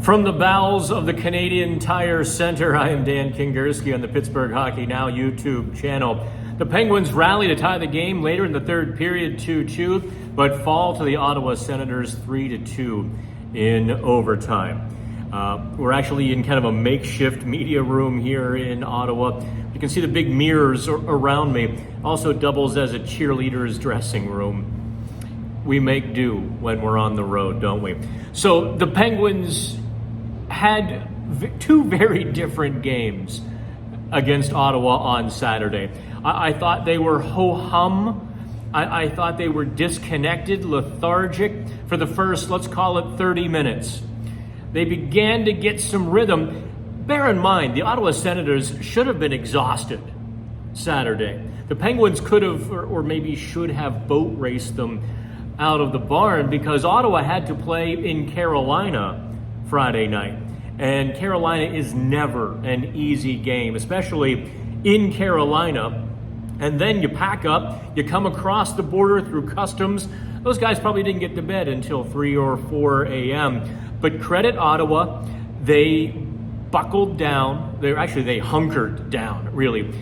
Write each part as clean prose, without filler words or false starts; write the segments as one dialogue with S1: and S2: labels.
S1: From the bowels of the Canadian Tire Center, I am Dan Kingerski on the Pittsburgh Hockey Now YouTube channel. The Penguins rally to tie the game later in the third period 2-2, but fall to the Ottawa Senators 3-2 in overtime. We're actually in kind of a makeshift media room here in Ottawa. You can see the big mirrors around me. Also doubles as a cheerleader's dressing room. We make do when we're on the road, don't we? So the Penguins had two very different games against Ottawa on Saturday. I thought they were ho-hum. I thought they were disconnected, lethargic for the first, let's call it 30 minutes. They began to get some rhythm. Bear in mind, the Ottawa Senators should have been exhausted Saturday. The Penguins could have, or maybe should have, boat raced them out of the barn because Ottawa had to play in Carolina Friday night. And Carolina is never an easy game, especially in Carolina. And then you pack up, you come across the border through customs. Those guys probably didn't get to bed until 3 or 4 a.m. But credit Ottawa, they buckled down. They hunkered down, really.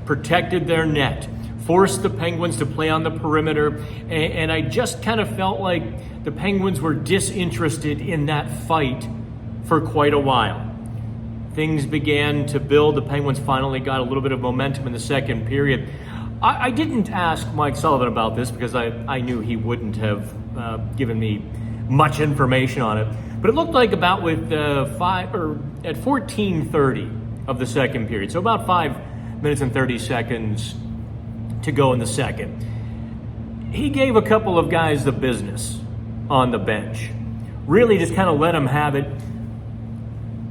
S1: Protected their net, forced the Penguins to play on the perimeter. And I just kind of felt like the Penguins were disinterested in that fight for quite a while. Things began to build. The Penguins finally got a little bit of momentum in the second period. I didn't ask Mike Sullivan about this because I knew he wouldn't have given me much information on it. But it looked like about with at 14:30 of the second period, so about 5 minutes and 30 seconds to go in the second, he gave a couple of guys the business on the bench. Really just kind of let them have it,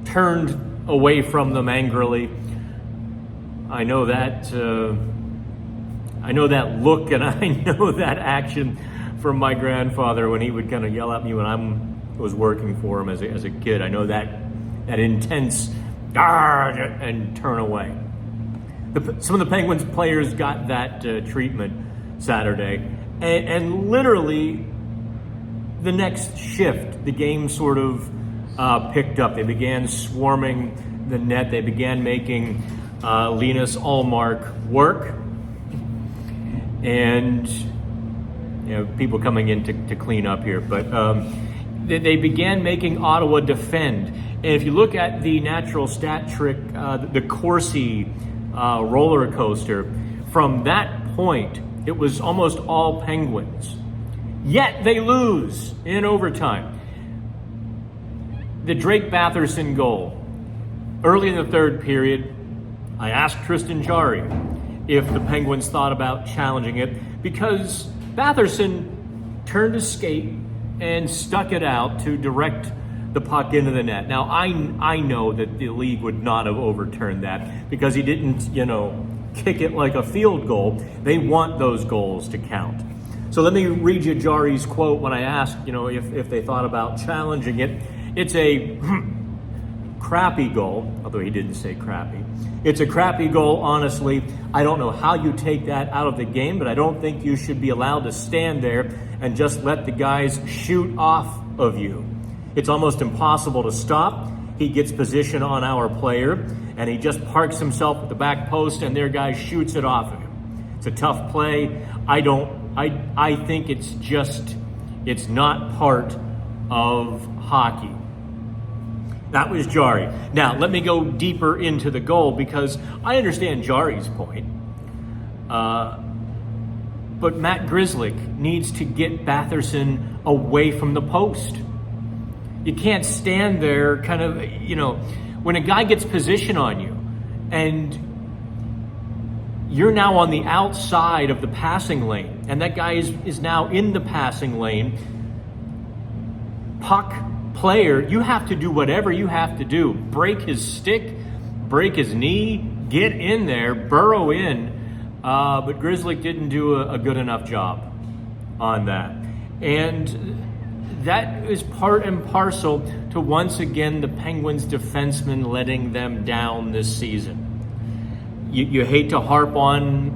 S1: turned away from them angrily. I know that look and I know that action from my grandfather when he would kind of yell at me when I was working for him as a kid. I know that intense and turn away. Some of the Penguins players got that treatment Saturday, and literally the next shift, the game sort of picked up. They began swarming the net. They began making Linus Ullmark work, and people coming in to clean up here. But they began making Ottawa defend. And if you look at the natural stat trick, the Corsi roller coaster, from that point, it was almost all Penguins. Yet they lose in overtime. The Drake Batherson goal. Early in the third period, I asked Tristan Jarry if the Penguins thought about challenging it because Batherson turned his skate and stuck it out to direct the puck into the net. Now, I know that the league would not have overturned that because he didn't, kick it like a field goal. They want those goals to count. So let me read you Jarry's quote when I asked, if they thought about challenging it. It's a crappy goal, although he didn't say crappy. It's a crappy goal, honestly. I don't know how you take that out of the game, but I don't think you should be allowed to stand there and just let the guys shoot off of you. It's almost impossible to stop. He gets position on our player, and he just parks himself at the back post, and their guy shoots it off of him. It's a tough play. I think it's not part of hockey. That was Jarry. Now, let me go deeper into the goal because I understand Jarry's point. But Matt Grzelcyk needs to get Batherson away from the post. You can't stand there kind of, when a guy gets position on you and you're now on the outside of the passing lane and that guy is now in the passing lane, puck player, you have to do whatever you have to do. Break his stick, break his knee, get in there, burrow in. But Grzelcyk didn't do a good enough job on that. And that is part and parcel to, once again, the Penguins defensemen letting them down this season. You hate to harp on,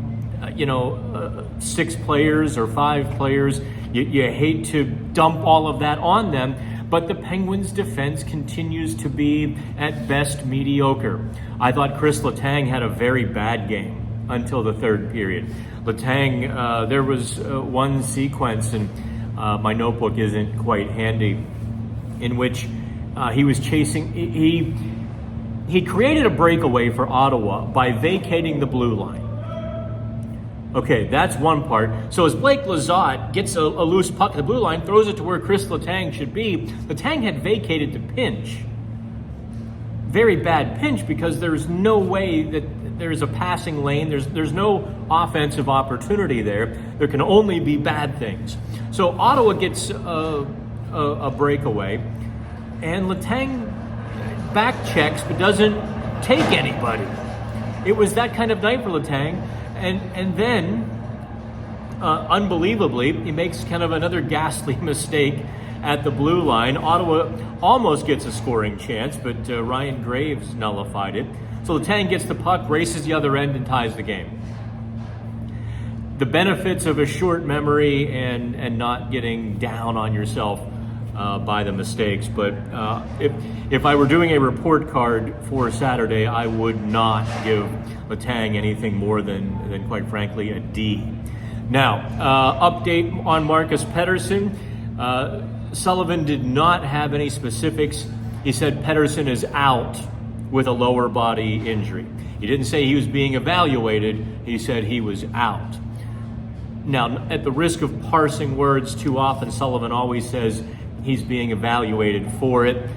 S1: 6 players or 5 players. You hate to dump all of that on them. but the Penguins' defense continues to be, at best, mediocre. I thought Chris Letang had a very bad game until the third period. Letang, there was one sequence, and my notebook isn't quite handy, in which he was chasing, he created a breakaway for Ottawa by vacating the blue line. Okay, that's one part. So as Blake Lizotte gets a loose puck at the blue line, throws it to where Chris Letang should be, Letang had vacated the pinch. Very bad pinch, because there's no way that there's a passing lane. There's no offensive opportunity there. There can only be bad things. So Ottawa gets a breakaway, and Letang back checks but doesn't take anybody. It was that kind of night for Letang. And then, unbelievably, he makes kind of another ghastly mistake at the blue line. Ottawa almost gets a scoring chance, but Ryan Graves nullified it. So Letang gets the puck, races the other end, and ties the game. The benefits of a short memory and not getting down on yourself by the mistakes. But if I were doing a report card for Saturday, I would not give Letang anything more than quite frankly, a D. Now, update on Marcus Pettersson. Sullivan did not have any specifics. He said Pettersson is out with a lower body injury. He didn't say he was being evaluated. He said he was out. Now, at the risk of parsing words too often, Sullivan always says he's being evaluated for it.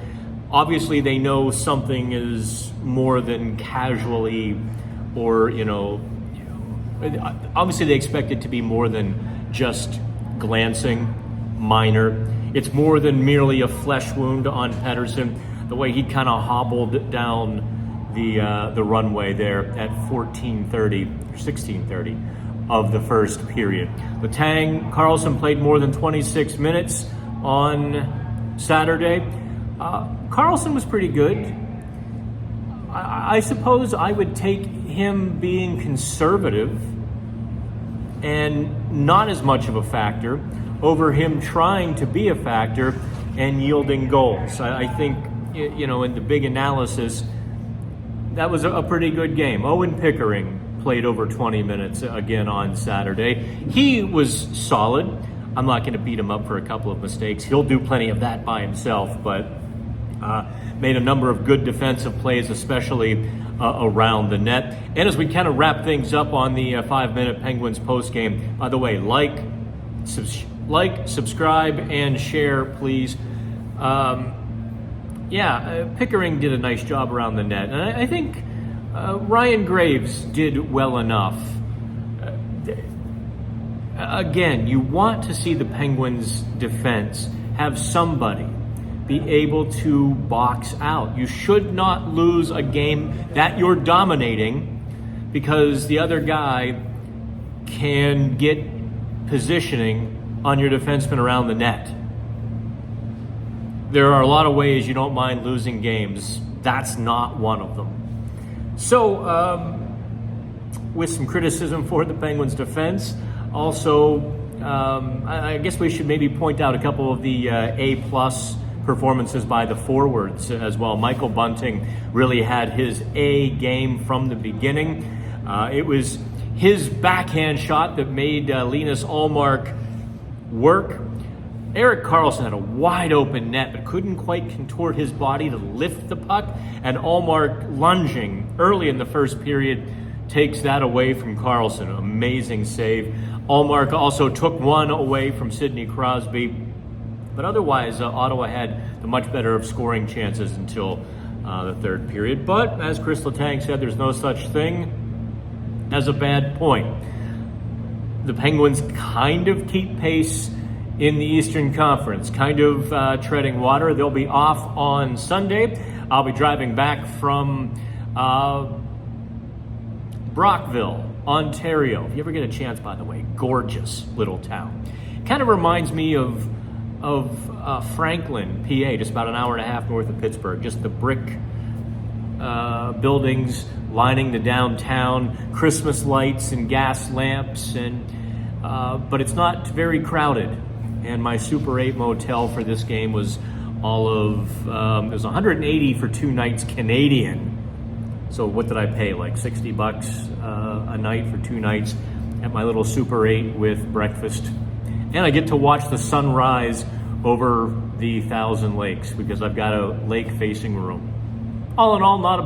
S1: Obviously, they know something is more than casually, or, obviously they expect it to be more than just glancing, minor. It's more than merely a flesh wound on Pettersson. The way he kind of hobbled down the runway there at 14:30 or 16:30 of the first period. Letang, Karlsson played more than 26 minutes on Saturday. Karlsson was pretty good. I suppose I would take him being conservative and not as much of a factor over him trying to be a factor and yielding goals. I think, in the big analysis, that was a pretty good game. Owen Pickering played over 20 minutes again on Saturday. He was solid. I'm not going to beat him up for a couple of mistakes. He'll do plenty of that by himself, but made a number of good defensive plays, especially around the net. And as we kind of wrap things up on the 5-minute Penguins postgame, by the way, like, subscribe, and share, please. Pickering did a nice job around the net. And I think Ryan Graves did well enough. Again, you want to see the Penguins' defense have somebody be able to box out. You should not lose a game that you're dominating because the other guy can get positioning on your defenseman around the net. There are a lot of ways you don't mind losing games. That's not one of them. So, with some criticism for the Penguins' defense, also, I guess we should maybe point out a couple of the A-plus performances by the forwards as well. Michael Bunting really had his A game from the beginning. It was his backhand shot that made Linus Ullmark work. Erik Karlsson had a wide open net but couldn't quite contort his body to lift the puck, and Ullmark, lunging early in the first period, takes that away from Karlsson. Amazing save. Ullmark also took one away from Sidney Crosby. But otherwise, Ottawa had the much better of scoring chances until the third period. But as Chris Letang said, there's no such thing as a bad point. The Penguins kind of keep pace in the Eastern Conference, kind of treading water. They'll be off on Sunday. I'll be driving back from Brockville, Ontario. If you ever get a chance, by the way, gorgeous little town. Kind of reminds me of Franklin, PA, just about an hour and a half north of Pittsburgh. Just the brick buildings lining the downtown, Christmas lights and gas lamps, and but it's not very crowded. And my Super 8 motel for this game was all of, it was 180 for 2 nights Canadian. So what did I pay? Like $60 a night for 2 nights at my little Super 8 with breakfast. And I get to watch the sunrise over the 1,000 lakes because I've got a lake facing room. All in all, not a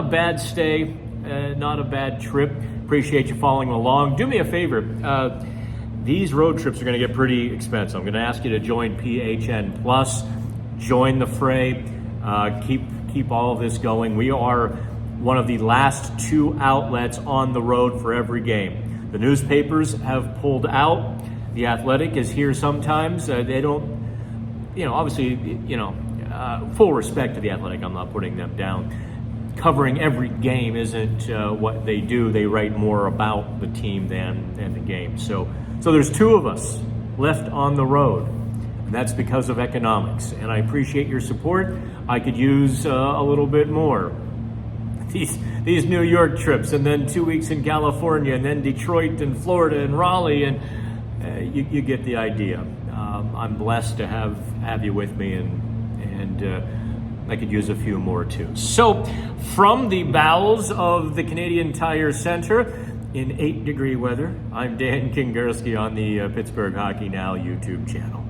S1: bad stay, not a bad trip. Appreciate you following along. Do me a favor. These road trips are going to get pretty expensive. I'm going to ask you to join PHN Plus, join the fray, keep all of this going. We are one of the last 2 outlets on the road for every game. The newspapers have pulled out. The Athletic is here sometimes. They don't, obviously, full respect to the Athletic. I'm not putting them down. Covering every game isn't what they do. They write more about the team than the game. So there's 2 of us left on the road, and that's because of economics. And I appreciate your support. I could use a little bit more. These New York trips, and then 2 weeks in California, and then Detroit and Florida and Raleigh, and you get the idea. I'm blessed to have you with me, and I could use a few more too. So, from the bowels of the Canadian Tire Center in 8-degree weather, I'm Dan Kingerski on the Pittsburgh Hockey Now YouTube channel.